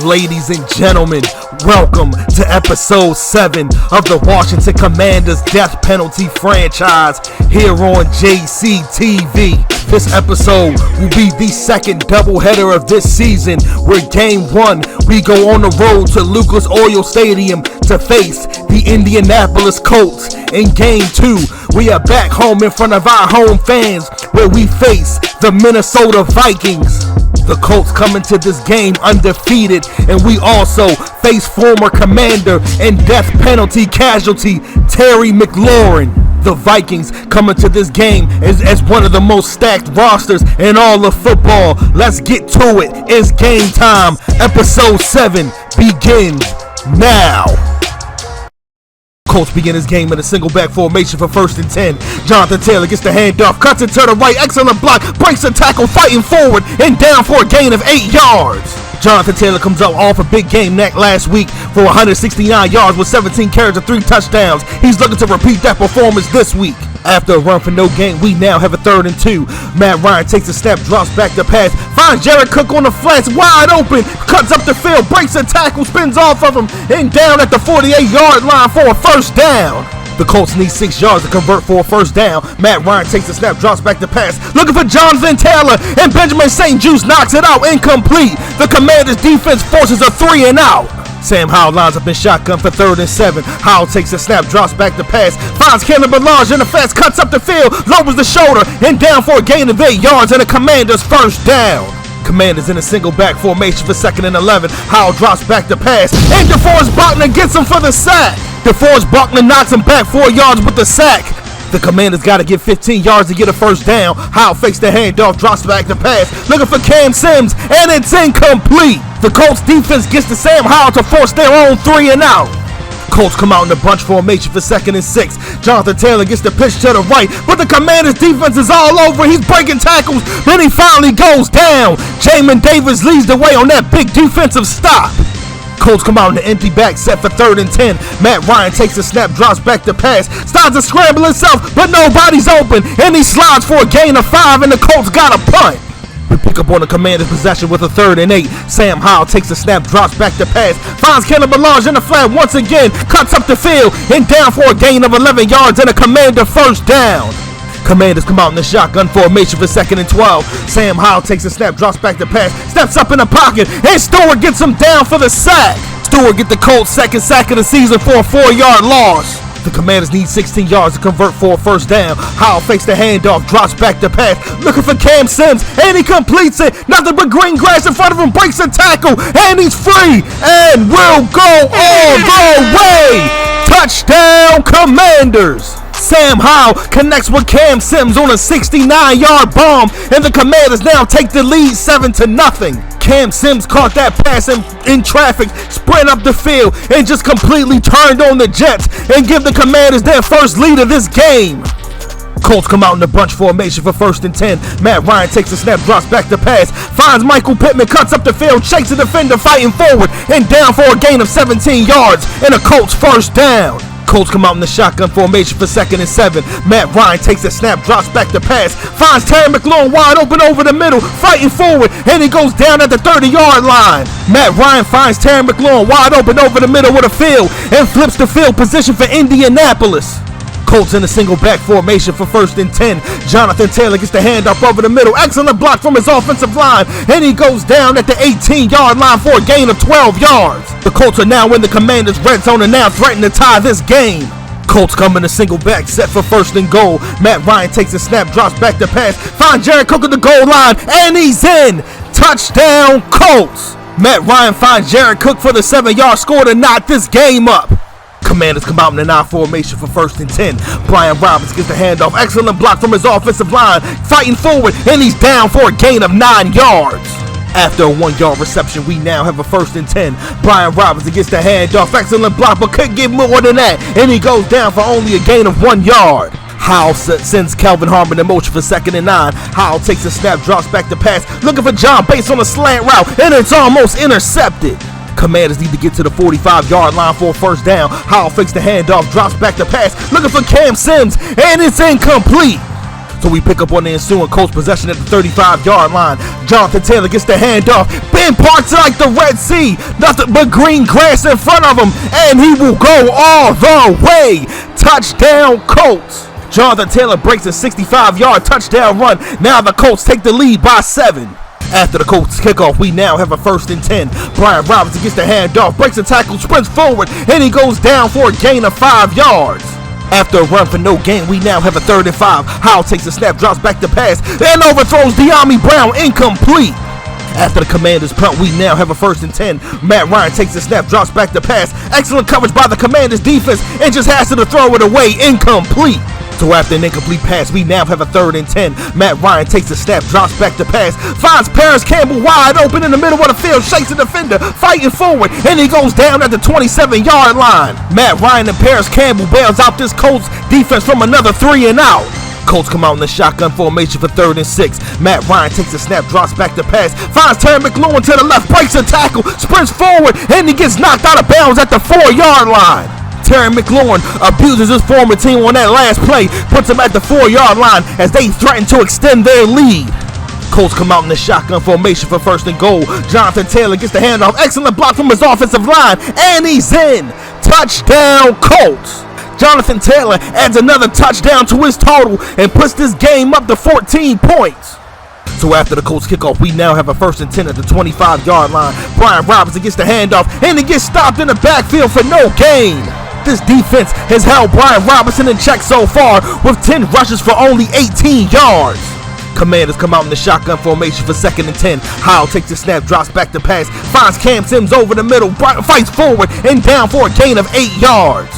Ladies and gentlemen, welcome to episode 7 of the Washington Commanders Death Penalty franchise here on JCTV. This episode will be the second doubleheader of this season, where game 1 we go on the road to Lucas Oil Stadium to face the Indianapolis Colts. In game 2, we are back home in front of our home fans, where we face the Minnesota Vikings. The Colts come into this game undefeated, and we also face former Commander and death penalty casualty Terry McLaurin. The Vikings come into this game as one of the most stacked rosters in all of football. Let's get to it. It's game time. Episode 7 begins now. Colts begin his game in a single back formation for 1st and 10. Jonathan Taylor gets the handoff, cuts it to the right, excellent block, breaks the tackle, fighting forward, and down for a gain of 8 yards. Jonathan Taylor comes up off a big game last week for 169 yards with 17 carries and 3 touchdowns. He's looking to repeat that performance this week. After a run for no gain, we now have a 3rd and 2. Matt Ryan takes a snap, drops back to pass, finds Jared Cook on the flats, wide open, cuts up the field, breaks the tackle, spins off of him, and down at the 48-yard line for a 1st down. The Colts need 6 yards to convert for a 1st down. Matt Ryan takes a snap, drops back to pass, looking for Jonathan Taylor, and Benjamin St. Juste knocks it out, incomplete. The Commanders defense forces a 3 and out. Sam Howell lines up in shotgun for 3rd and 7. Howell takes a snap, drops back to pass, finds Kenneth Ballage in the flats, cuts up the field, lowers the shoulder, and down for a gain of 8 yards and the Commanders' 1st down. Commanders in a single back formation for 2nd and 11. Howell drops back to pass, and DeForest Buckner gets him for the sack. DeForest Buckner knocks him back 4 yards with the sack. The Commanders got to get 15 yards to get a 1st down. Howell fakes the handoff, drops back to pass, looking for Cam Sims, and it's incomplete. The Colts defense gets to Sam Howell to force their own 3 and out. Colts come out in a bunch formation for 2nd and 6. Jonathan Taylor gets the pitch to the right, but the Commanders defense is all over. He's breaking tackles, then he finally goes down. Jamin Davis leads the way on that big defensive stop. Colts come out in the empty back set for 3rd and 10. Matt Ryan takes a snap, drops back to pass, starts to scramble himself, but nobody's open, and he slides for a gain of 5, and the Colts got a punt. We pick up on the Commanders' possession with a 3rd and 8. Sam Howell takes a snap, drops back to pass, finds Kenneth Ballage in the flat once again, cuts up the field, and down for a gain of 11 yards and a Commander 1st down. Commanders come out in the shotgun formation for 2nd and 12. Sam Howell takes a snap, drops back to pass, steps up in the pocket, and Stewart gets him down for the sack. Stewart get the Colts' 2nd sack of the season for a 4-yard loss. The Commanders need 16 yards to convert for a 1st down. Howell fakes the handoff, drops back to pass, looking for Cam Sims, and he completes it. Nothing but green grass in front of him, breaks the tackle, and he's free, and will go all the way. Touchdown, Commanders! Sam Howell connects with Cam Sims on a 69-yard bomb, and the Commanders now take the lead 7-0. Cam Sims caught that pass in traffic, sprint up the field, and just completely turned on the Jets and give the Commanders their 1st lead of this game. Colts come out in a bunch formation for 1st and 10. Matt Ryan takes a snap, drops back to pass, finds Michael Pittman, cuts up the field, shakes the defender fighting forward, and down for a gain of 17 yards and a Colts 1st down. Colts come out in the shotgun formation for 2nd and 7. Matt Ryan takes a snap, drops back to pass, finds Terry McLaurin wide open over the middle, fighting forward, and he goes down at the 30-yard line. Matt Ryan finds Terry McLaurin wide open over the middle with a field and flips the field position for Indianapolis. Colts in a single back formation for 1st and 10. Jonathan Taylor gets the handoff over the middle. Excellent block from his offensive line, and he goes down at the 18-yard line for a gain of 12 yards. The Colts are now in the Commanders' red zone and now threaten to tie this game. Colts come in a single back set for 1st and goal. Matt Ryan takes a snap, drops back to pass, finds Jared Cook at the goal line, and he's in. Touchdown, Colts. Matt Ryan finds Jared Cook for the 7-yard score to knot this game up. Commanders come out in an I formation for 1st and 10. Brian Roberts gets the handoff. Excellent block from his offensive line. Fighting forward, and he's down for a gain of 9 yards. After a 1-yard reception, we now have a 1st and 10. Brian Roberts gets the handoff. Excellent block, but couldn't get more than that. And he goes down for only a gain of 1 yard. Howell sends Kelvin Harmon in motion for 2nd and 9. Howell takes a snap, drops back to pass, looking for John Bates on a slant route, and it's almost intercepted. Commanders need to get to the 45-yard line for a 1st down. Howell fakes the handoff, drops back to pass, looking for Cam Sims, and it's incomplete. So we pick up on the ensuing Colts possession at the 35-yard line. Jonathan Taylor gets the handoff. Ben parks it like the Red Sea. Nothing but green grass in front of him. And he will go all the way. Touchdown Colts. Jonathan Taylor breaks a 65-yard touchdown run. Now the Colts take the lead by 7. After the Colts kickoff, we now have a 1st and 10. Brian Robinson gets the handoff, breaks a tackle, sprints forward, and he goes down for a gain of 5 yards. After a run for no gain, we now have a 3rd and 5. Howell takes a snap, drops back to pass, and overthrows De'Ami Brown, incomplete. After the Commanders punt, we now have a 1st and 10. Matt Ryan takes a snap, drops back to pass. Excellent coverage by the Commanders defense, and just has to throw it away, incomplete. So after an incomplete pass, we now have a 3rd and 10. Matt Ryan takes a snap, drops back to pass, finds Paris Campbell wide open in the middle of the field, shakes the defender, fighting forward, and he goes down at the 27-yard line. Matt Ryan and Paris Campbell bails out this Colts defense from another 3 and out. Colts come out in the shotgun formation for 3rd and 6. Matt Ryan takes a snap, drops back to pass, finds Terry McLaurin to the left, breaks a tackle, sprints forward, and he gets knocked out of bounds at the 4-yard line. Terry McLaurin abuses his former team on that last play, puts him at the 4-yard line as they threaten to extend their lead. Colts come out in the shotgun formation for 1st and goal. Jonathan Taylor gets the handoff, excellent block from his offensive line, and he's in. Touchdown Colts. Jonathan Taylor adds another touchdown to his total and puts this game up to 14 points. So after the Colts kickoff, we now have a 1st and 10 at the 25-yard line. Brian Robinson gets the handoff, and he gets stopped in the backfield for no gain. This defense has held Brian Robinson in check so far with 10 rushes for only 18 yards. Commanders come out in the shotgun formation for 2nd and 10. Howell takes a snap, drops back to pass, finds Cam Sims over the middle, fights forward, and down for a gain of 8 yards.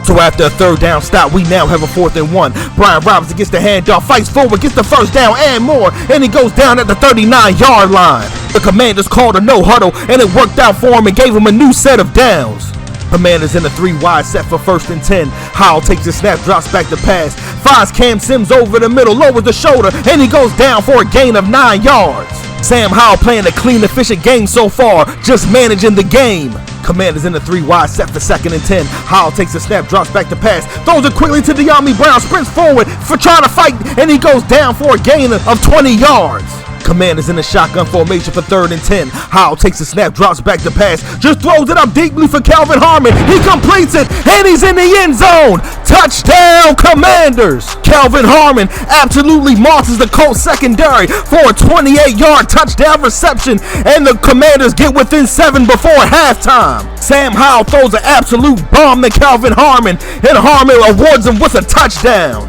So after a 3rd down stop, we now have a 4th and 1. Brian Robinson gets the handoff, fights forward, gets the 1st down and more, and he goes down at the 39-yard line. The Commanders called a no huddle, and it worked out for him and gave him a new set of downs. Commanders in a 3-wide set for 1st and 10. Howell takes a snap, drops back to pass, finds Cam Sims over the middle, lowers the shoulder, and he goes down for a gain of 9 yards. Sam Howell playing a clean, efficient game so far, just managing the game. Commanders in a 3-wide set for 2nd and 10. Howell takes a snap, drops back to pass, throws it quickly to De'Ami Brown, sprints forward for trying to fight, and he goes down for a gain of 20 yards. Commanders in the shotgun formation for 3rd and 10. Howell takes a snap, drops back to pass, just throws it up deeply for Calvin Harmon. He completes it, and he's in the end zone. Touchdown, Commanders! Calvin Harmon absolutely marches the Colts secondary for a 28-yard touchdown reception, and the Commanders get within 7 before halftime. Sam Howell throws an absolute bomb to Calvin Harmon, and Harmon awards him with a touchdown.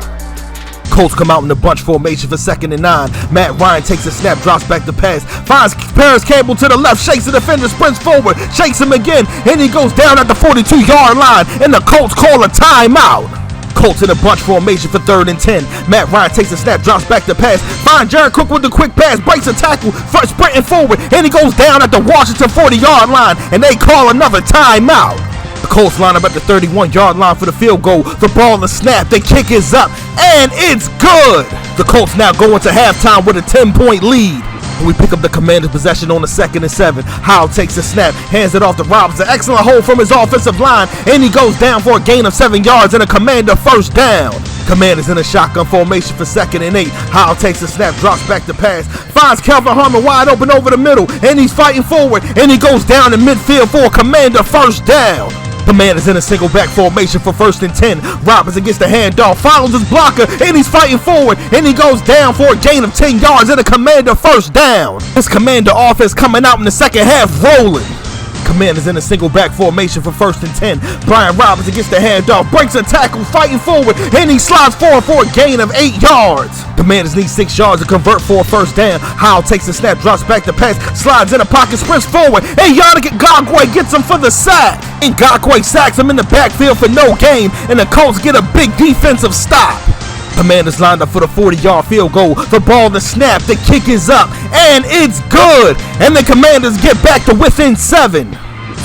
Colts come out in the bunch formation for 2nd and 9. Matt Ryan takes a snap, drops back to pass, finds Paris Campbell to the left, shakes the defender, sprints forward, shakes him again, and he goes down at the 42-yard line, and the Colts call a timeout. Colts in a bunch formation for 3rd and 10. Matt Ryan takes a snap, drops back to pass, finds Jared Cook with the quick pass, breaks a tackle, sprinting forward, and he goes down at the Washington 40-yard line, and they call another timeout. The Colts line up at the 31-yard line for the field goal. The ball is snapped, the kick is up, and it's good! The Colts now go into halftime with a 10-point lead. We pick up the Commanders' possession on the 2nd and 7. Howell takes a snap, hands it off to Robinson. Excellent hold from his offensive line, and he goes down for a gain of 7 yards and a Commander 1st down. Commanders in a shotgun formation for 2nd and 8. Howell takes a snap, drops back to pass, finds Calvin Harmon wide open over the middle, and he's fighting forward, and he goes down in midfield for a Commander 1st down. Commanders in a single back formation for 1st and 10. Robinson gets the handoff, follows his blocker, and he's fighting forward, and he goes down for a gain of 10 yards and a Commander 1st down. This Commander offense coming out in the second half rolling. Commanders in a single back formation for 1st and 10. Brian Robinson gets the handoff, breaks a tackle, fighting forward, and he slides forward for a gain of 8 yards. Commanders need 6 yards to convert for a 1st down. Howell takes a snap, drops back to pass, slides in a pocket, sprints forward, and Yannick Ngakoue gets him for the sack. And Ngakoue sacks him in the backfield for no gain, and the Colts get a big defensive stop. Commanders lined up for the 40-yard field goal. The ball is snapped, the kick is up, and it's good! And the Commanders get back to within 7.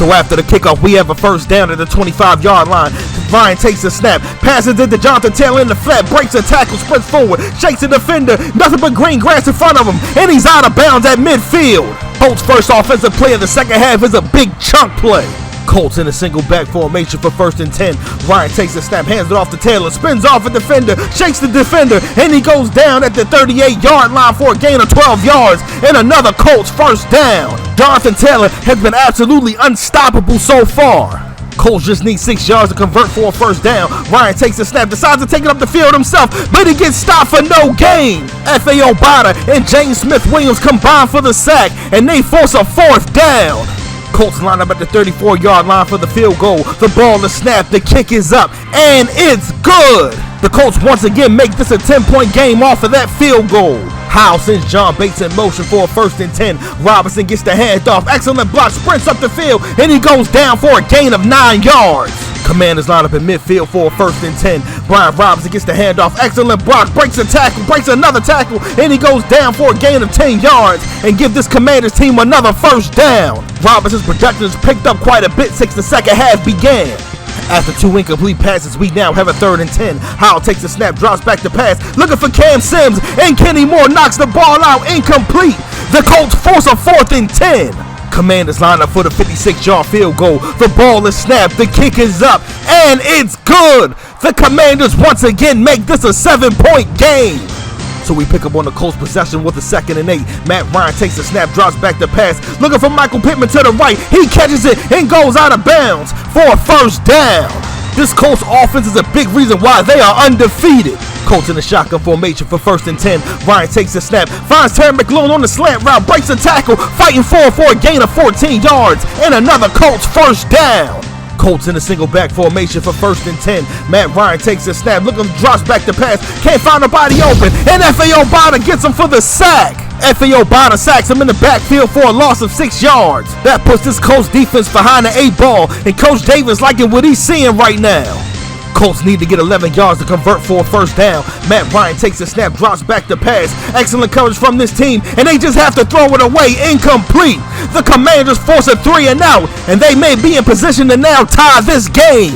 So after the kickoff, we have a 1st down at the 25-yard line. Ryan takes a snap, passes it to Jonathan Taylor in the flat, breaks a tackle, sprints forward, shakes the defender, nothing but green grass in front of him, and he's out of bounds at midfield. Colts' first offensive play of the second half is a big chunk play. Colts in a single back formation for 1st and 10. Ryan takes the snap, hands it off to Taylor, spins off a defender, shakes the defender, and he goes down at the 38-yard line for a gain of 12 yards and another Colts first down. Jonathan Taylor has been absolutely unstoppable so far. Colts just need 6 yards to convert for a first down. Ryan takes the snap, decides to take it up the field himself, but he gets stopped for no gain. F.A. Obata and James Smith-Williams combine for the sack, and they force a 4th down. Colts line up at the 34-yard line for the field goal. The ball is snapped, the kick is up, and it's good. The Colts once again make this a 10-point game off of that field goal. Howe sends John Bates in motion for a 1st and 10. Robinson gets the handoff. Excellent block, sprints up the field, and he goes down for a gain of 9 yards. Commanders line up in midfield for a 1st and 10. Brian Robinson gets the handoff. Excellent block, breaks a tackle, breaks another tackle, and he goes down for a gain of 10 yards and give this Commanders team another first down. Robinson's production is picked up quite a bit since the second half began. After 2 incomplete passes, we now have a 3rd and 10. Howell takes the snap, drops back to pass, looking for Cam Sims, and Kenny Moore knocks the ball out incomplete. The Colts force a 4th and 10. Commanders line up for the 56-yard field goal. The ball is snapped, the kick is up, and it's good. The Commanders once again make this a 7-point game. So we pick up on the Colts possession with a 2nd and 8. Matt Ryan takes the snap, drops back to pass, looking for Michael Pittman to the right. He catches it and goes out of bounds for a first down. This Colts offense is a big reason why they are undefeated. Colts in the shotgun formation for 1st and 10. Ryan takes the snap, finds Terry McLaurin on the slant route, breaks a tackle, fighting for a gain of 14 yards and another Colts first down. Colts in a single back formation for 1st and 10. Matt Ryan takes the snap, drops back to pass, can't find nobody open, and F.A. Obata gets him for the sack. F.A. Obata sacks him in the backfield for a loss of 6 yards. That puts this Colts defense behind the 8 ball, and Coach Davis liking what he's seeing right now. Colts need to get 11 yards to convert for a first down. Matt Ryan takes the snap, drops back to pass. Excellent coverage from this team, and they just have to throw it away incomplete. The Commanders force a 3 and out, and they may be in position to now tie this game.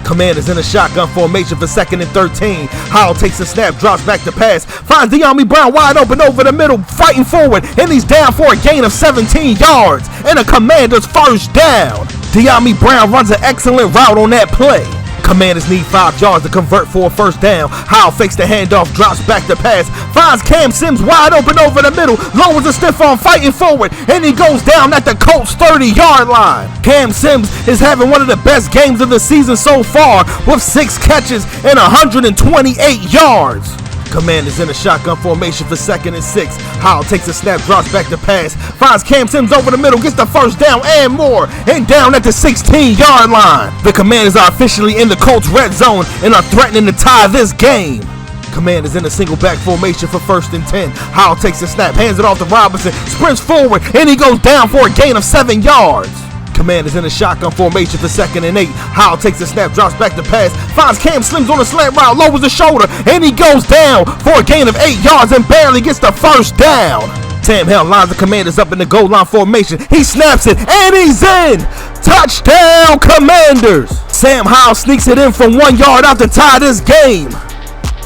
Commanders in a shotgun formation for 2nd and 13. Howell takes the snap, drops back to pass, finds De'Ami Brown wide open over the middle, fighting forward, and he's down for a gain of 17 yards and a Commanders first down. De'Ami Brown runs an excellent route on that play. Commanders need 5 yards to convert for a first down. Howell fakes the handoff, drops back to pass, finds Cam Sims wide open over the middle, lowers a stiff arm fighting forward, and he goes down at the Colts 30-yard line. Cam Sims is having one of the best games of the season so far with 6 catches and 128 yards. Commanders in a shotgun formation for 2nd and 6. Howell takes the snap, drops back to pass, finds Cam Sims over the middle, gets the first down and more, and down at the 16-yard line. The Commanders are officially in the Colts red zone and are threatening to tie this game. Commanders in a single back formation for 1st and 10. Howell takes the snap, hands it off to Robinson, sprints forward, and he goes down for a gain of 7 yards. Commanders in a shotgun formation for 2nd and 8. Howell takes the snap, drops back to pass, finds Cam Sims on a slant route, lowers the shoulder, and he goes down for a gain of 8 yards and barely gets the first down. Sam Hell lines the Commanders up in the goal line formation. He snaps it, and he's in! Touchdown, Commanders! Sam Howell sneaks it in from 1 yard out to tie this game.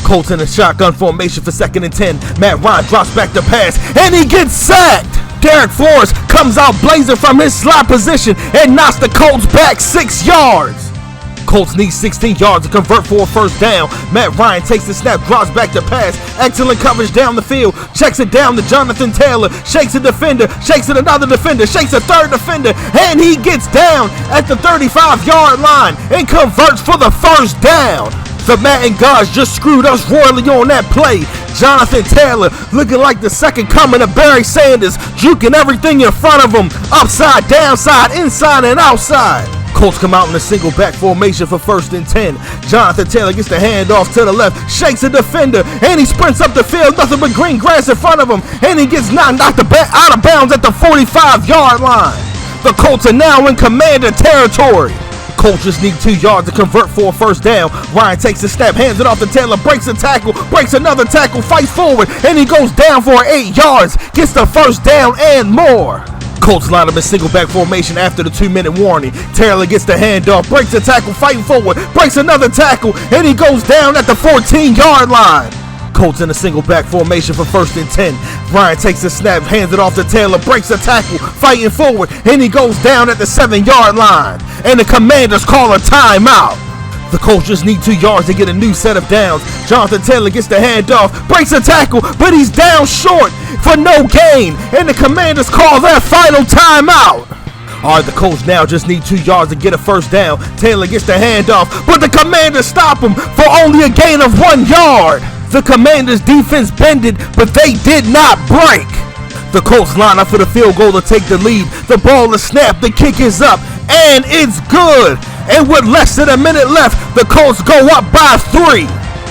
Colts in a shotgun formation for 2nd and 10. Matt Ryan drops back to pass, and he gets sacked! Derek Flores comes out blazing from his slot position and knocks the Colts back 6 yards. Colts need 16 yards to convert for a first down. Matt Ryan takes the snap, drops back to pass. Excellent coverage down the field. Checks it down to Jonathan Taylor. Shakes a defender. Shakes it another defender. Shakes a third defender. And he gets down at the 35-yard line and converts for the first down. The Madden gods just screwed us royally on that play. Jonathan Taylor looking like the second coming of Barry Sanders, juking everything in front of him, upside, downside, inside, and outside. Colts come out in a single back formation for 1st and 10. Jonathan Taylor gets the handoff to the left, shakes a defender, and he sprints up the field, nothing but green grass in front of him, and he gets knocked out of bounds at the 45-yard line. The Colts are now in Commander territory. Colts just need 2 yards to convert for a first down. Ryan takes the snap, hands it off to Taylor, breaks a tackle, breaks another tackle, fights forward, and he goes down for 8 yards, gets the first down and more. Colts line up in single back formation after the 2-minute warning. Taylor gets the handoff, breaks a tackle, fighting forward, breaks another tackle, and he goes down at the 14-yard line. Colts in a single back formation for 1st and 10. Bryant takes the snap, hands it off to Taylor, breaks a tackle, fighting forward, and he goes down at the 7-yard line. And the Commanders call a timeout. The Colts just need 2 yards to get a new set of downs. Jonathan Taylor gets the handoff, breaks a tackle, but he's down short for no gain. And the Commanders call their final timeout. Alright, the Colts now just need 2 yards to get a 1st down. Taylor gets the handoff, but the Commanders stop him for only a gain of 1 yard. The Commanders' defense bended, but they did not break. The Colts line up for the field goal to take the lead. The ball is snapped, the kick is up, and it's good. And with less than a minute left, the Colts go up by 3.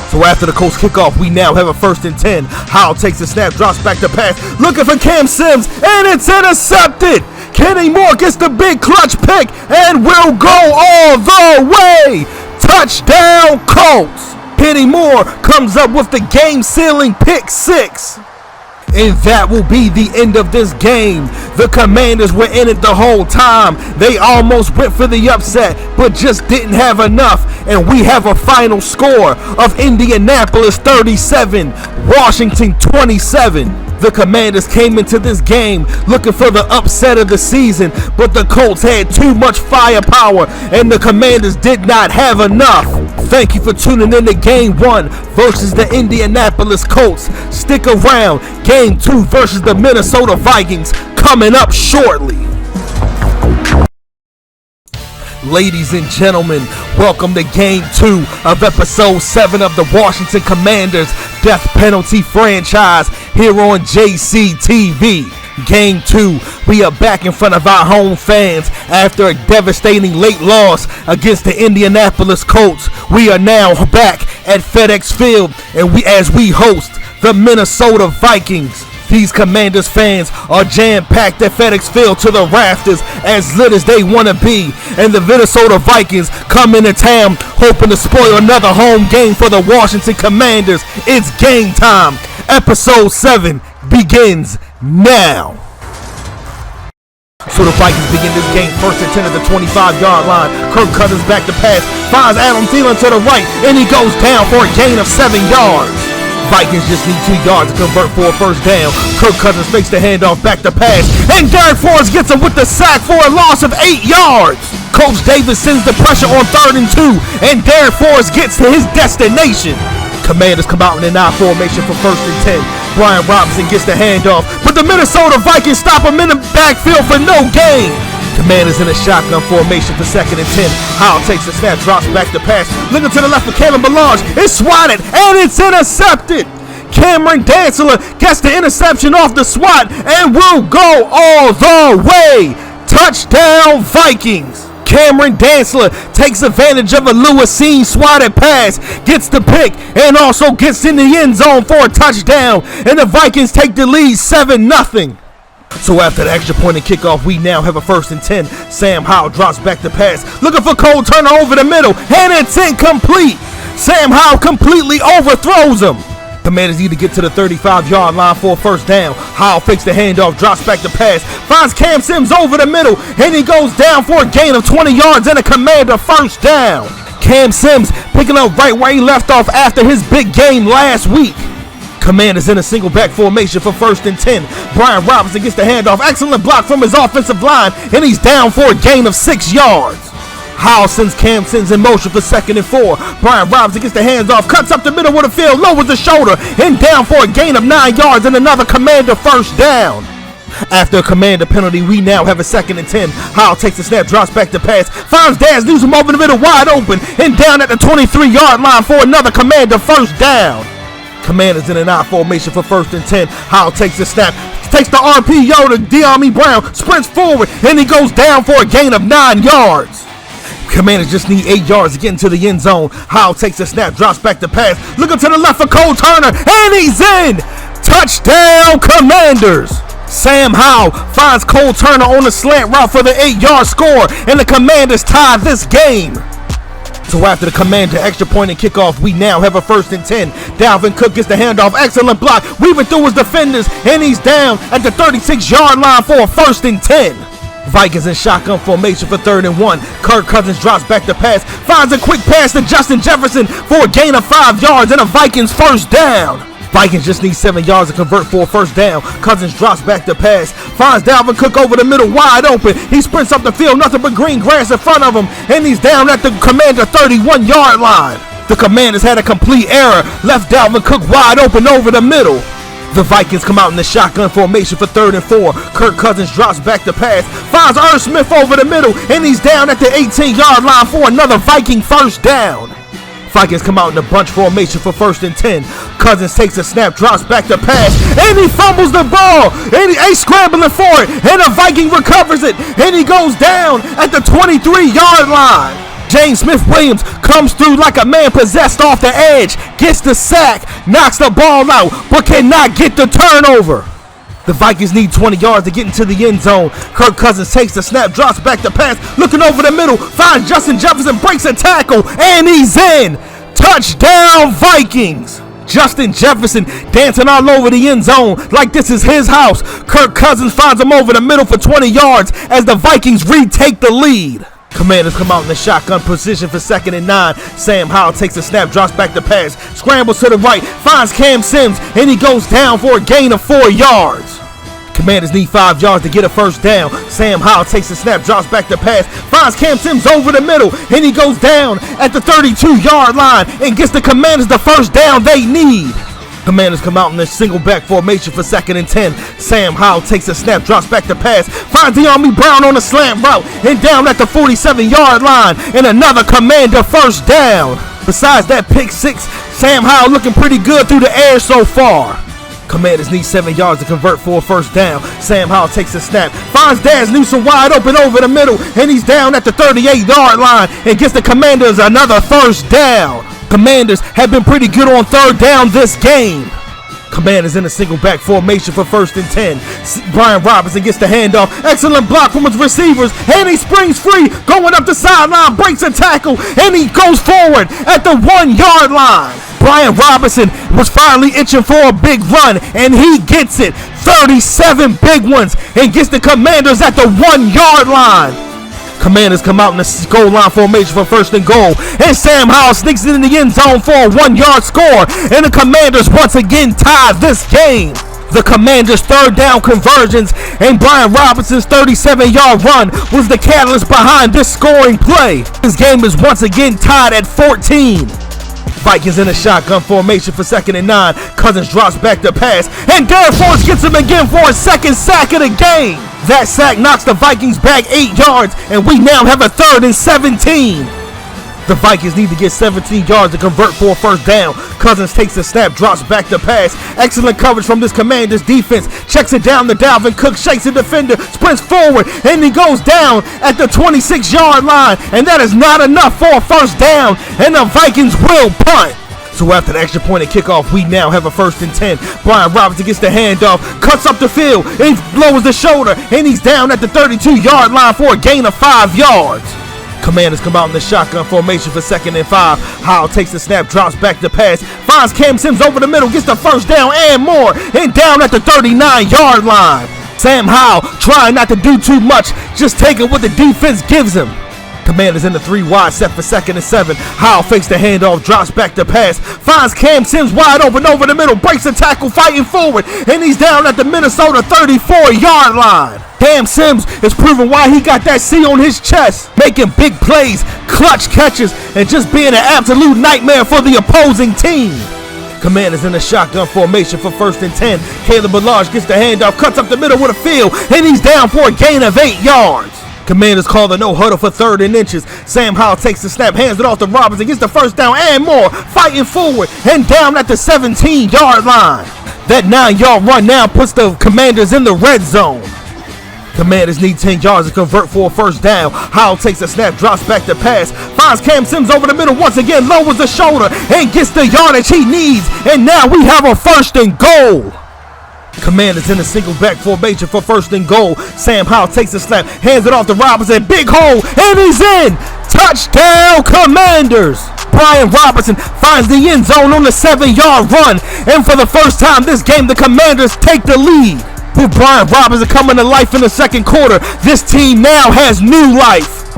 So after the Colts kickoff, we now have a 1st and 10. Howell takes the snap, drops back to pass, looking for Cam Sims, and it's intercepted. Kenny Moore gets the big clutch pick and will go all the way. Touchdown Colts. Kenny Moore comes up with the game-sealing pick 6. And that will be the end of this game. The Commanders were in it the whole time. They almost went for the upset, but just didn't have enough. And we have a final score of Indianapolis 37, Washington 27. The Commanders came into this game looking for the upset of the season, but the Colts had too much firepower, and the Commanders did not have enough. Thank you for tuning in to Game 1 versus the Indianapolis Colts. Stick around. Game 2 versus the Minnesota Vikings coming up shortly. Ladies and gentlemen, welcome to Game 2 of Episode 7 of the Washington Commanders Death Penalty franchise here on JCTV. Game 2, we are back in front of our home fans after a devastating late loss against the Indianapolis Colts. We are now back at FedEx Field and as we host the Minnesota Vikings. These Commanders fans are jam-packed at FedEx Field to the rafters, as lit as they want to be. And the Minnesota Vikings come into town hoping to spoil another home game for the Washington Commanders. It's game time. Episode 7 begins now. So the Vikings begin this game 1st and 10 at the 25-yard line. Kirk Cousins back to pass, finds Adam Thielen to the right, and he goes down for a gain of 7 yards. Vikings just need 2 yards to convert for a 1st down. Kirk Cousins fakes the handoff back to pass, and Derek Forrest gets him with the sack for a loss of 8 yards. Coach Davis sends the pressure on 3rd and 2, and Derek Forrest gets to his destination. Commanders come out in an I formation for 1st and 10. Brian Robinson gets the handoff, but the Minnesota Vikings stop him in the backfield for no gain. Commanders in a shotgun formation for 2nd and 10. Howell takes the snap, drops back to pass. Looking to the left for Kalen Ballage. It's swatted, and it's intercepted. Cameron Dantzler gets the interception off the swat and will go all the way. Touchdown Vikings. Cameron Dantzler takes advantage of a Lewisine swatted pass, gets the pick, and also gets in the end zone for a touchdown. And the Vikings take the lead 7-0. So after the extra point and kickoff, we now have a 1st and 10. Sam Howell drops back to pass, looking for Cole Turner over the middle, and it's incomplete. Sam Howell completely overthrows him. Commanders need to get to the 35-yard line for a 1st down. Howell fakes the handoff, drops back to pass, finds Cam Sims over the middle, and he goes down for a gain of 20 yards and a Commander 1st down. Cam Sims picking up right where he left off after his big game last week. Commanders in a single back formation for 1st and 10. Brian Robinson gets the handoff. Excellent block from his offensive line, and he's down for a gain of 6 yards. Howell sends Cam Sims in motion for 2nd and 4. Brian Robinson gets the hands off, cuts up the middle of the field, lowers the shoulder, and down for a gain of 9 yards and another Commander 1st down. After a Commander penalty, we now have a 2nd and 10. Howell takes the snap, drops back to pass, finds Daz Newsome over the middle wide open, and down at the 23-yard line for another Commander 1st down. Commanders in an I formation for 1st and 10. Howell takes the snap, takes the RPO to De'Ami Brown, sprints forward, and he goes down for a gain of 9 yards. Commanders just need 8 yards to get into the end zone. Howell takes the snap, drops back to pass, looking to the left for Cole Turner, and he's in! Touchdown Commanders! Sam Howell finds Cole Turner on the slant route for the 8-yard score, and the Commanders tie this game. So after the Commander extra point and kickoff, we now have a 1st and 10. Dalvin Cook gets the handoff, excellent block, weaving through his defenders, and he's down at the 36-yard line for a 1st and 10. Vikings in shotgun formation for 3rd and 1. Kirk Cousins drops back to pass, finds a quick pass to Justin Jefferson for a gain of 5 yards and a Vikings 1st down. Vikings just need 7 yards to convert for a first down. Cousins drops back to pass, finds Dalvin Cook over the middle, wide open. He sprints up the field, nothing but green grass in front of him, and he's down at the Commander 31-yard line. The Commanders had a complete error, left Dalvin Cook wide open over the middle. The Vikings come out in the shotgun formation for 3rd and 4. Kirk Cousins drops back to pass, finds Irv Smith over the middle, and he's down at the 18-yard line for another Viking first down. Vikings come out in a bunch formation for 1st and 10. Cousins takes a snap, drops back to pass, and he fumbles the ball, and he's scrambling for it, and a Viking recovers it, and he goes down at the 23-yard line. James Smith-Williams comes through like a man possessed off the edge, gets the sack, knocks the ball out, but cannot get the turnover. The Vikings need 20 yards to get into the end zone. Kirk Cousins takes the snap, drops back to pass, looking over the middle, finds Justin Jefferson, breaks a tackle, and he's in. Touchdown, Vikings! Justin Jefferson dancing all over the end zone like this is his house. Kirk Cousins finds him over the middle for 20 yards as the Vikings retake the lead. Commanders come out in the shotgun position for 2nd and 9. Sam Howell takes a snap, drops back to pass, scrambles to the right, finds Cam Sims, and he goes down for a gain of 4 yards. Commanders need 5 yards to get a first down. Sam Howell takes a snap, drops back to pass, finds Cam Sims over the middle, and he goes down at the 32-yard line and gets the Commanders the first down they need. Commanders come out in the single back formation for 2nd and 10. Sam Howell takes a snap, drops back to pass, finds De'Ami Brown on a slant route, and down at the 47-yard line, and another Commander first down. Besides that pick six, Sam Howell looking pretty good through the air so far. Commanders need 7 yards to convert for a first down. Sam Howell takes a snap, finds Daz Newsome wide open over the middle, and he's down at the 38-yard line and gets the Commanders another first down. Commanders have been pretty good on 3rd down this game. Commanders in a single back formation for 1st and 10. Brian Robinson gets the handoff. Excellent block from his receivers, and he springs free, going up the sideline, breaks a tackle, and he goes forward at the 1-yard line. Brian Robinson was finally itching for a big run, and he gets it. 37 big ones, and gets the Commanders at the 1-yard line. Commanders come out in the goal line formation for 1st and goal, and Sam Howell sneaks it in the end zone for a 1-yard score, and the Commanders once again tie this game. The Commanders' 3rd down conversions and Brian Robinson's 37-yard run was the catalyst behind this scoring play. This game is once again tied at 14. Vikings in a shotgun formation for 2nd and 9. Cousins drops back to pass, and Darren Forrest gets him again for a 2nd sack of the game. That sack knocks the Vikings back 8 yards, and we now have a 3rd and 17. The Vikings need to get 17 yards to convert for a first down. Cousins takes the snap, drops back to pass. Excellent coverage from this Commanders defense. Checks it down to Dalvin Cook, shakes the defender, sprints forward, and he goes down at the 26-yard line. And that is not enough for a first down, and the Vikings will punt. So after the extra point at kickoff, we now have a 1st and 10. Brian Robinson gets the handoff, cuts up the field, and lowers the shoulder, and he's down at the 32-yard line for a gain of 5 yards. Commanders come out in the shotgun formation for 2nd and 5. Howell takes the snap, drops back to pass, finds Cam Sims over the middle, gets the first down and more, and down at the 39-yard line. Sam Howell trying not to do too much, just taking what the defense gives him. Commanders in the 3-wide set for 2nd and 7. Howell fakes the handoff, drops back to pass, finds Cam Sims wide open over the middle, breaks a tackle, fighting forward, and he's down at the Minnesota 34-yard line. Cam Sims is proving why he got that C on his chest, making big plays, clutch catches, and just being an absolute nightmare for the opposing team. Commanders in the shotgun formation for 1st and 10. Caleb Ballage gets the handoff, cuts up the middle with a field, and he's down for a gain of 8 yards. Commanders call the no huddle for 3rd and inches. Sam Howell takes the snap, hands it off to Robinson, gets the first down and more, fighting forward and down at the 17-yard line. That 9-yard run now puts the Commanders in the red zone. Commanders need 10 yards to convert for a first down. Howell takes the snap, drops back to pass, finds Cam Sims over the middle once again, lowers the shoulder, and gets the yardage he needs, and now we have a 1st and goal. Commanders in a single back formation for 1st and goal. Sam Howell takes the snap, hands it off to Robinson, big hole, and he's in! Touchdown, Commanders! Brian Robinson finds the end zone on the 7-yard run, and for the first time this game, the Commanders take the lead. With Brian Robinson coming to life in the 2nd quarter, this team now has new life.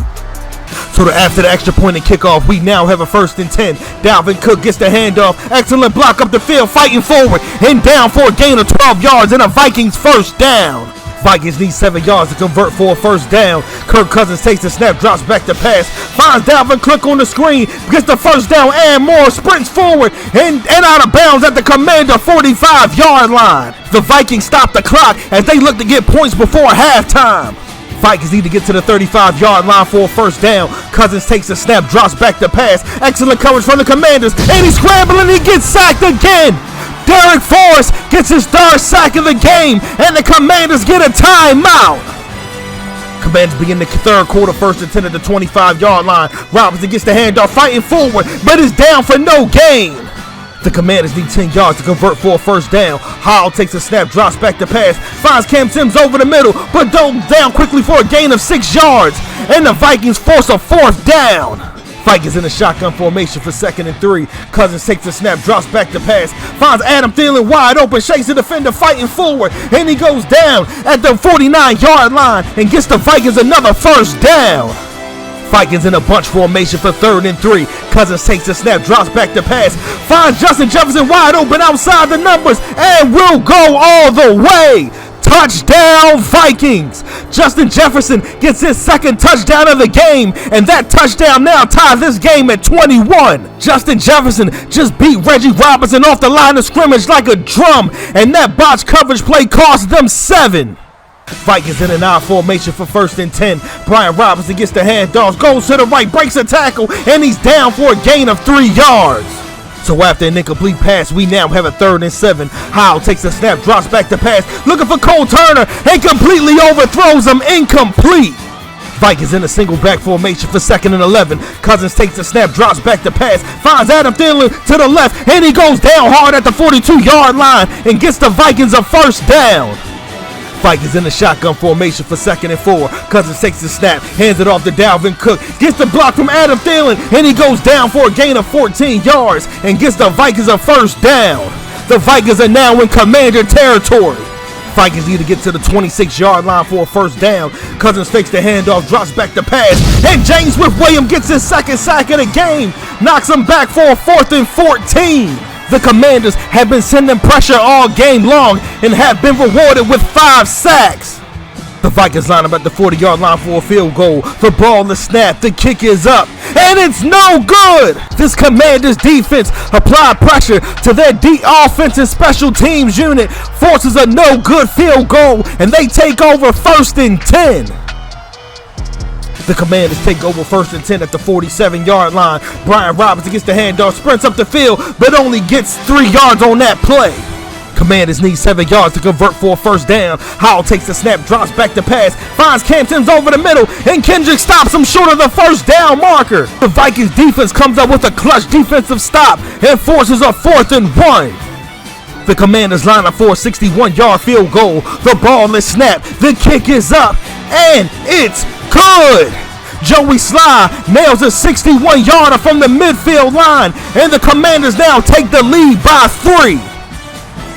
So after the extra point and kickoff, we now have a 1st and 10. Dalvin Cook gets the handoff. Excellent block up the field, fighting forward. And down for a gain of 12 yards and a Vikings 1st down. Vikings need 7 yards to convert for a 1st down. Kirk Cousins takes the snap, drops back to pass. Finds Dalvin Cook on the screen. Gets the 1st down and more. Sprints forward and out of bounds at the Commander 45-yard line. The Vikings stop the clock as they look to get points before halftime. Vikings need to get to the 35-yard line for a 1st down. Cousins takes the snap, drops back to pass. Excellent coverage from the Commanders, and he's scrambling. He gets sacked again. Derek Forrest gets his 3rd sack of the game, and the Commanders get a timeout. Commanders begin the 3rd quarter, 1st and 10 at the 25-yard line. Robinson gets the handoff, fighting forward, but is down for no gain. The Commanders need 10 yards to convert for a 1st down. Howell takes a snap, drops back to pass, finds Cam Sims over the middle, but down quickly for a gain of 6 yards, and the Vikings force a 4th down. Vikings in a shotgun formation for 2nd and 3. Cousins takes a snap, drops back to pass, finds Adam Thielen wide open, shakes the defender fighting forward, and he goes down at the 49-yard line and gets the Vikings another 1st down. Vikings in a bunch formation for 3rd and 3. Cousins takes a snap, drops back to pass, finds Justin Jefferson wide open outside the numbers, and will go all the way. Touchdown Vikings! Justin Jefferson gets his 2nd touchdown of the game, and that touchdown now ties this game at 21. Justin Jefferson just beat Reggie Robinson off the line of scrimmage like a drum, and that botched coverage play cost them 7. Vikings in an I formation for 1st and 10. Brian Robinson gets the handoff, goes to the right, breaks a tackle, and he's down for a gain of 3 yards. So after an incomplete pass, we now have a 3rd and 7. Howell takes the snap, drops back to pass, looking for Cole Turner, and completely overthrows him, incomplete. Vikings in a single back formation for 2nd and 11. Cousins takes the snap, drops back to pass, finds Adam Thielen to the left, and he goes down hard at the 42-yard line and gets the Vikings a 1st down. Vikings in the shotgun formation for 2nd and 4. Cousins takes the snap, hands it off to Dalvin Cook, gets the block from Adam Thielen, and he goes down for a gain of 14 yards and gets the Vikings a 1st down. The Vikings are now in Commander territory. Vikings need to get to the 26-yard line for a 1st down. Cousins fakes the handoff, drops back to pass, and James Smith-Williams gets his 2nd sack of the game, knocks him back for a 4th and 14. The Commanders have been sending pressure all game long and have been rewarded with 5 sacks. The Vikings line up at the 40-yard line for a field goal. The ball is snapped, the kick is up, and it's no good. This Commanders defense applied pressure to their offensive special teams unit, forces a no-good field goal, and they take over 1st and 10. The Commanders take over 1st and 10 at the 47-yard line. Brian Robinson gets the handoff, sprints up the field, but only gets 3 yards on that play. Commanders need 7 yards to convert for a 1st down. Howell takes the snap, drops back to pass, finds Cam Sims over the middle, and Kendrick stops him short of the 1st down marker. The Vikings defense comes up with a clutch defensive stop and forces a 4th and 1. The Commanders line up for a 61-yard field goal. The ball is snapped, the kick is up, and it's good. Joey Sly nails a 61-yarder from the midfield line, and the Commanders now take the lead by 3.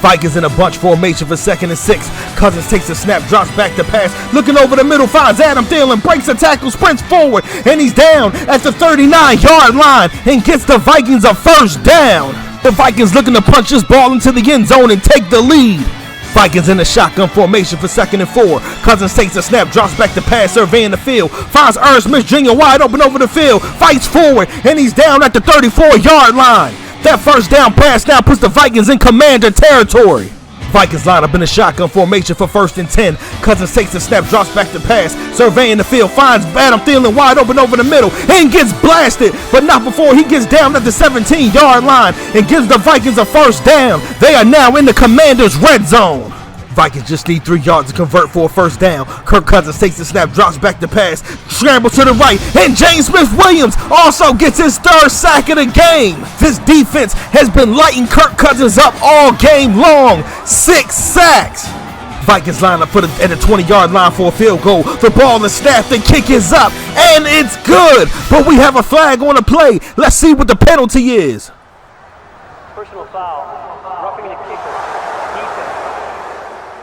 Vikings in a bunch formation for 2nd and 6. Cousins takes a snap, drops back to pass, looking over the middle, finds Adam Thielen, breaks a tackle, sprints forward, and he's down at the 39-yard line and gets the Vikings a 1st down. The Vikings looking to punch this ball into the end zone and take the lead. Vikings in a shotgun formation for 2nd and 4. Cousins takes a snap, drops back to pass, surveying the field, finds Ernest Smith Jr. wide open over the field, fights forward, and he's down at the 34-yard line. That 1st down pass now puts the Vikings in Commander territory. Vikings line up in a shotgun formation for 1st and 10. Cousins takes the snap, drops back to pass, surveying the field, finds Adam Thielen wide open over the middle, and gets blasted, but not before he gets down at the 17-yard line and gives the Vikings a 1st down. They are now in the Commanders' red zone. Vikings just need 3 yards to convert for a 1st down. Kirk Cousins takes the snap, drops back to pass, scrambles to the right, and James Smith-Williams also gets his 3rd sack of the game. This defense has been lighting Kirk Cousins up all game long. 6 sacks. Vikings line up at the 20-yard line for a field goal. The ball is snapped, the kick is up, and it's good. But we have a flag on the play. Let's see what the penalty is. Personal foul, roughing the kicker.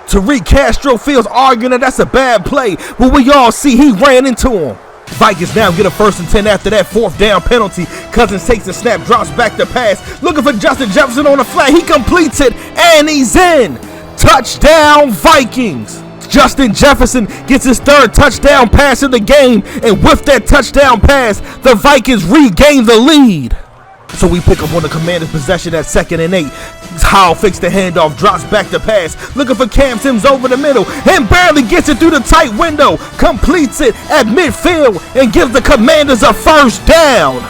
Tariq Castro feels arguing that that's a bad play, but we all see he ran into him. Vikings now get a 1st and 10 after that 4th down penalty. Cousins takes the snap, drops back to pass. Looking for Justin Jefferson on the flat. He completes it, and he's in. Touchdown, Vikings. Justin Jefferson gets his 3rd touchdown pass of the game, and with that touchdown pass, the Vikings regain the lead. So we pick up on the Commanders' possession at 2nd and 8. Howell fakes the handoff, drops back to pass, looking for Cam Sims over the middle, and barely gets it through the tight window, completes it at midfield, and gives the Commanders a 1st down.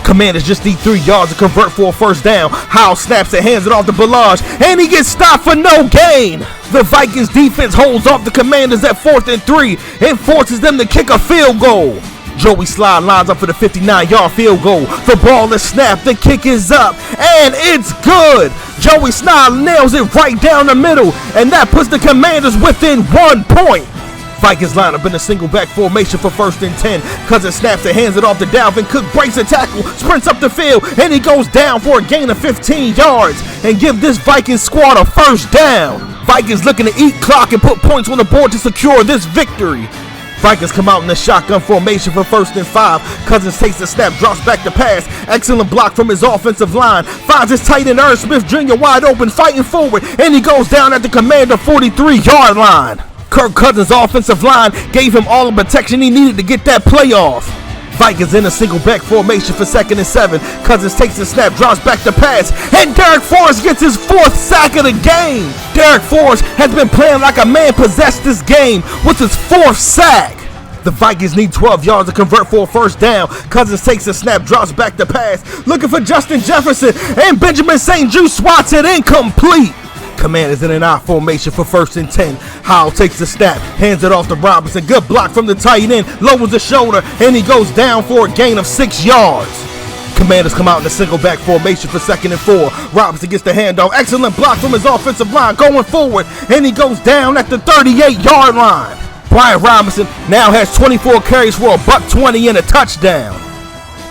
Commanders just need 3 yards to convert for a 1st down. Howell snaps and hands it off to Ballage, and he gets stopped for no gain. The Vikings defense holds off the Commanders at 4th and 3 and forces them to kick a field goal. Joey Slye lines up for the 59-yard field goal. The ball is snapped, the kick is up, and it's good. Joey Slye nails it right down the middle, and that puts the Commanders within 1 point. Vikings line up in a single back formation for 1st and 10. Cousins snaps and hands it off to Dalvin Cook, breaks a tackle, sprints up the field, and he goes down for a gain of 15 yards and give this Vikings squad a 1st down. Vikings looking to eat clock and put points on the board to secure this victory. Vikings come out in the shotgun formation for 1st and 5. Cousins takes the snap, drops back to pass. Excellent block from his offensive line. Finds his tight end Ernest Smith Jr. wide open, fighting forward, and he goes down at the Commander 43-yard line. Kirk Cousins' offensive line gave him all the protection he needed to get that play off. Vikings in a single back formation for 2nd and 7. Cousins takes the snap, drops back to pass, and Derek Forrest gets his 4th sack of the game. Derek Forrest has been playing like a man possessed this game with his 4th sack. The Vikings need 12 yards to convert for a 1st down. Cousins takes the snap, drops back to pass, looking for Justin Jefferson, and Benjamin St. Juste swats it incomplete. Commanders in an I formation for 1st and 10. Howell takes the snap, hands it off to Robinson. Good block from the tight end, lowers the shoulder, and he goes down for a gain of 6 yards. Commanders come out in a single back formation for 2nd and 4. Robinson gets the handoff. Excellent block from his offensive line going forward, and he goes down at the 38-yard line. Brian Robinson now has 24 carries for a $120 and a touchdown.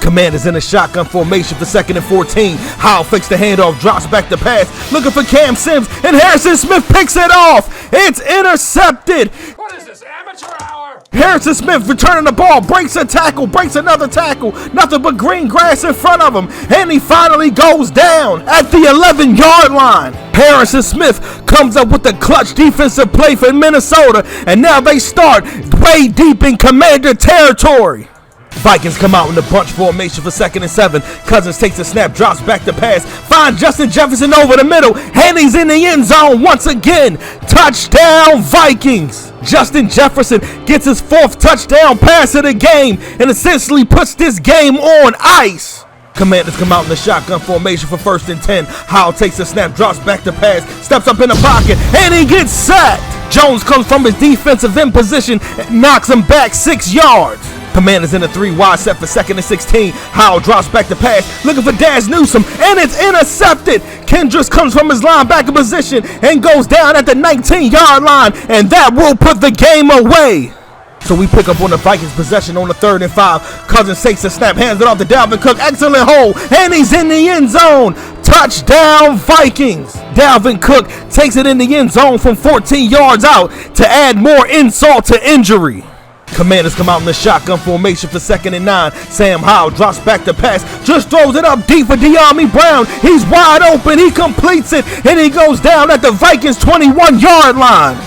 Commanders in a shotgun formation for 2nd and 14. Howell fakes the handoff, drops back to pass, looking for Cam Sims, and Harrison Smith picks it off. It's intercepted. What is this, amateur hour? Harrison Smith returning the ball, breaks a tackle, breaks another tackle, nothing but green grass in front of him, and he finally goes down at the 11-yard line. Harrison Smith comes up with the clutch defensive play for Minnesota, and now they start way deep in Commander territory. Vikings come out in the bunch formation for 2nd and 7. Cousins takes a snap, drops back to pass, finds Justin Jefferson over the middle, and he's in the end zone once again. Touchdown, Vikings! Justin Jefferson gets his 4th touchdown pass of the game and essentially puts this game on ice. Commanders come out in the shotgun formation for 1st and 10. Howell takes a snap, drops back to pass, steps up in the pocket, and he gets sacked. Jones comes from his defensive end position and knocks him back 6 yards. Commanders in a 3-wide set for 2nd and 16. Howell drops back to pass, looking for Daz Newsome, and it's intercepted. Kendricks comes from his linebacker position and goes down at the 19-yard line, and that will put the game away. So we pick up on the Vikings possession on the 3rd and 5. Cousins takes the snap, hands it off to Dalvin Cook. Excellent hole, and he's in the end zone. Touchdown, Vikings. Dalvin Cook takes it in the end zone from 14 yards out to add more insult to injury. Commanders come out in the shotgun formation for 2nd and 9. Sam Howell drops back to pass, just throws it up deep for De'Ami Brown. He's wide open, he completes it, and he goes down at the Vikings 21-yard line.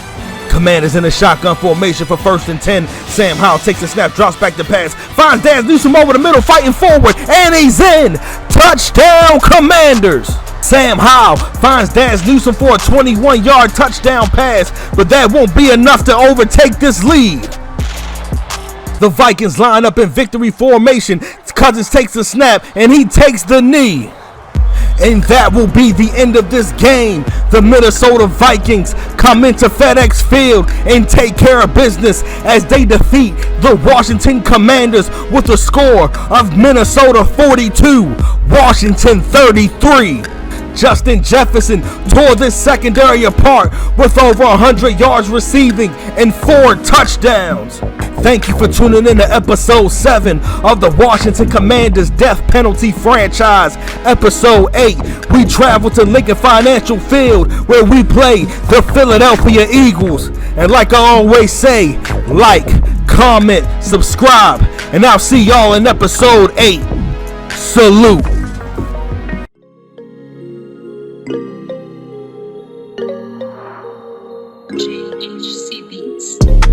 Commanders in a shotgun formation for 1st and 10. Sam Howell takes a snap, drops back to pass, finds Daz Newsome over the middle, fighting forward, and he's in. Touchdown, Commanders! Sam Howell finds Daz Newsome for a 21-yard touchdown pass, but that won't be enough to overtake this lead. The Vikings line up in victory formation. Cousins takes the snap, and he takes the knee. And that will be the end of this game. The Minnesota Vikings come into FedEx Field and take care of business as they defeat the Washington Commanders with a score of Minnesota 42, Washington 33. Justin Jefferson tore this secondary apart with over 100 yards receiving and 4 touchdowns. Thank you for tuning in to episode 7 of the Washington Commanders Death Penalty Franchise. Episode 8, we travel to Lincoln Financial Field where we play the Philadelphia Eagles. And like I always say, like, comment, subscribe, and I'll see y'all in episode 8. Salute. JHC Beats.